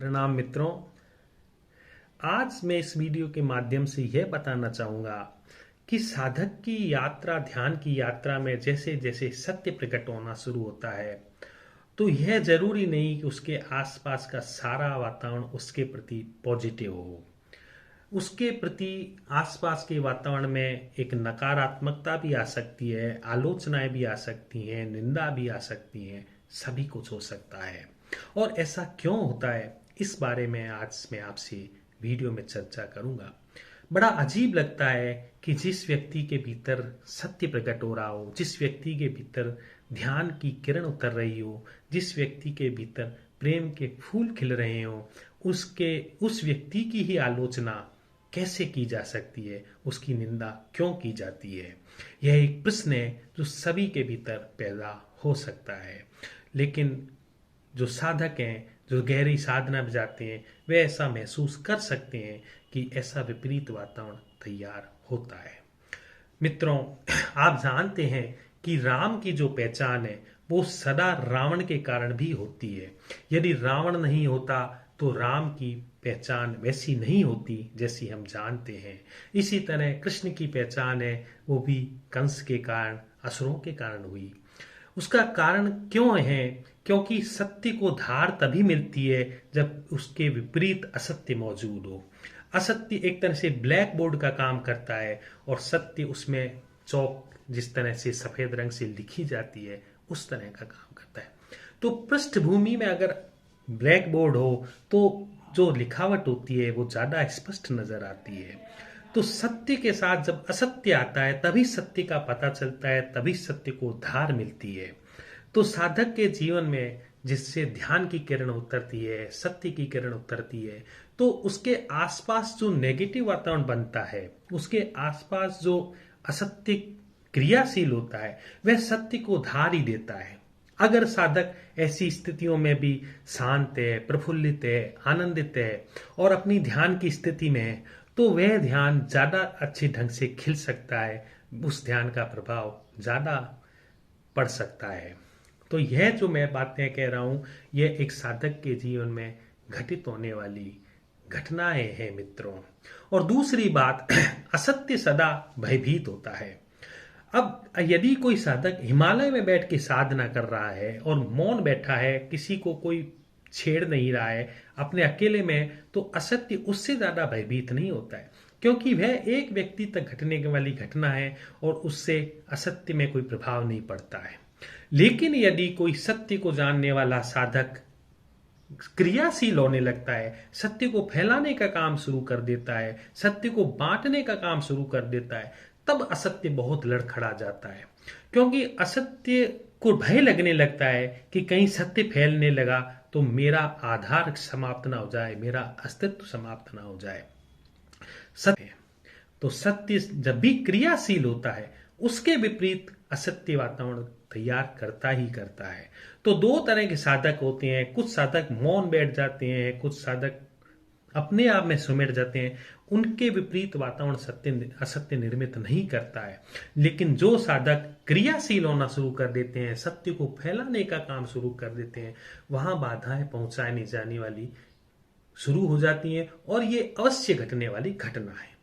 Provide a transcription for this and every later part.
प्रणाम मित्रों। आज मैं इस वीडियो के माध्यम से यह बताना चाहूँगा कि साधक की यात्रा, ध्यान की यात्रा में जैसे जैसे सत्य प्रकट होना शुरू होता है तो यह जरूरी नहीं कि उसके आसपास का सारा वातावरण उसके प्रति पॉजिटिव हो। उसके प्रति आसपास के वातावरण में एक नकारात्मकता भी आ सकती है, आलोचनाएं भी आ सकती हैं, निंदा भी आ सकती हैं, सभी कुछ हो सकता है। और ऐसा क्यों होता है, इस बारे में आज मैं आपसे वीडियो में चर्चा करूंगा। बड़ा अजीब लगता है कि जिस व्यक्ति के भीतर सत्य प्रकट हो रहा हो, जिस व्यक्ति के भीतर ध्यान की किरण उतर रही हो, जिस व्यक्ति के भीतर प्रेम के फूल खिल रहे हो, उस व्यक्ति की ही आलोचना कैसे की जा सकती है, उसकी निंदा क्यों की जाती है। यह एक प्रश्न है जो सभी के भीतर पैदा हो सकता है। लेकिन जो साधक हैं, जो गहरी साधना में जाते हैं, वे ऐसा महसूस कर सकते हैं कि ऐसा विपरीत वातावरण तैयार होता है। मित्रों, आप जानते हैं कि राम की जो पहचान है वो सदा रावण के कारण भी होती है। यदि रावण नहीं होता तो राम की पहचान वैसी नहीं होती जैसी हम जानते हैं। इसी तरह कृष्ण की पहचान है वो भी कंस के कारण, असुरों के कारण हुई। उसका कारण क्यों है? क्योंकि सत्य को धार तभी मिलती है जब उसके विपरीत असत्य मौजूद हो। असत्य एक तरह से ब्लैक बोर्ड का काम करता है और सत्य उसमें चौक जिस तरह से सफेद रंग से लिखी जाती है उस तरह का काम करता है। तो पृष्ठभूमि में अगर ब्लैक बोर्ड हो तो जो लिखावट होती है वो ज्यादा स्पष्ट नजर आती है। तो सत्य के साथ जब असत्य आता है तभी सत्य का पता चलता है, तभी सत्य को धार मिलती है। तो साधक के जीवन में जिससे ध्यान की किरण उतरती है, सत्य की किरण उतरती है, तो उसके आसपास जो नेगेटिव वातावरण बनता है, उसके आसपास जो असत्य क्रियाशील होता है, वह सत्य को धार ही देता है। अगर साधक ऐसी स्थितियों में भी शांत है, प्रफुल्लित है, आनंदित है और अपनी ध्यान की स्थिति में है, तो वह ध्यान ज्यादा अच्छे ढंग से खिल सकता है, उस ध्यान का प्रभाव ज्यादा पड़ सकता है। तो यह जो मैं बातें कह रहा हूं, यह एक साधक के जीवन में घटित होने वाली घटनाएं हैं मित्रों। और दूसरी बात, असत्य सदा भयभीत होता है। अब यदि कोई साधक हिमालय में बैठ के साधना कर रहा है और मौन बैठा है, किसी को कोई छेड़ नहीं रहा है, अपने अकेले में, तो असत्य उससे ज्यादा भयभीत नहीं होता है, क्योंकि वह एक व्यक्ति तक घटने वाली घटना है और उससे असत्य में कोई प्रभाव नहीं पड़ता है। लेकिन यदि कोई सत्य को जानने वाला साधक क्रियाशील होने लगता है, सत्य को फैलाने का काम शुरू कर देता है, सत्य को बांटने का काम शुरू कर देता है, तब असत्य बहुत लड़खड़ा जाता है। क्योंकि असत्य को भय लगने लगता है कि कहीं सत्य फैलने लगा तो मेरा आधार समाप्त ना हो जाए, मेरा अस्तित्व समाप्त ना हो जाए। सत्य तो सत्य जब भी क्रियाशील होता है उसके विपरीत असत्य वातावरण तैयार करता ही करता है। तो दो तरह के साधक होते हैं। कुछ साधक मौन बैठ जाते हैं, कुछ साधक अपने आप में सुमेट जाते हैं। उनके विपरीत वातावरण सत्य असत्य निर्मित नहीं करता है। लेकिन जो साधक क्रियाशील होना शुरू कर देते हैं, सत्य को फैलाने का काम शुरू कर देते हैं, वहां बाधाएं पहुंचाई जाने वाली शुरू हो जाती हैं और ये अवश्य घटने वाली घटना है।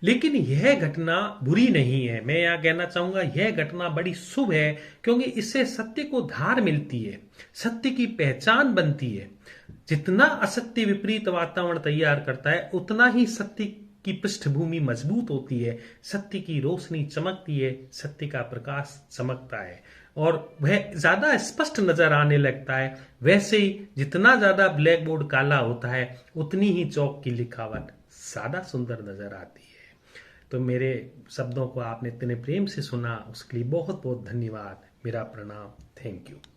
लेकिन यह घटना बुरी नहीं है। मैं यहां कहना चाहूंगा यह घटना बड़ी शुभ है, क्योंकि इससे सत्य को धार मिलती है, सत्य की पहचान बनती है। जितना असत्य विपरीत वातावरण तैयार करता है उतना ही सत्य की पृष्ठभूमि मजबूत होती है, सत्य की रोशनी चमकती है, सत्य का प्रकाश चमकता है और वह ज्यादा स्पष्ट नजर आने लगता है। वैसे ही जितना ज्यादा ब्लैक बोर्ड काला होता है उतनी ही चौक की लिखावट ज्यादा सुंदर नजर आती है। तो मेरे शब्दों को आपने इतने प्रेम से सुना, उसके लिए बहुत बहुत धन्यवाद। मेरा प्रणाम। Thank you.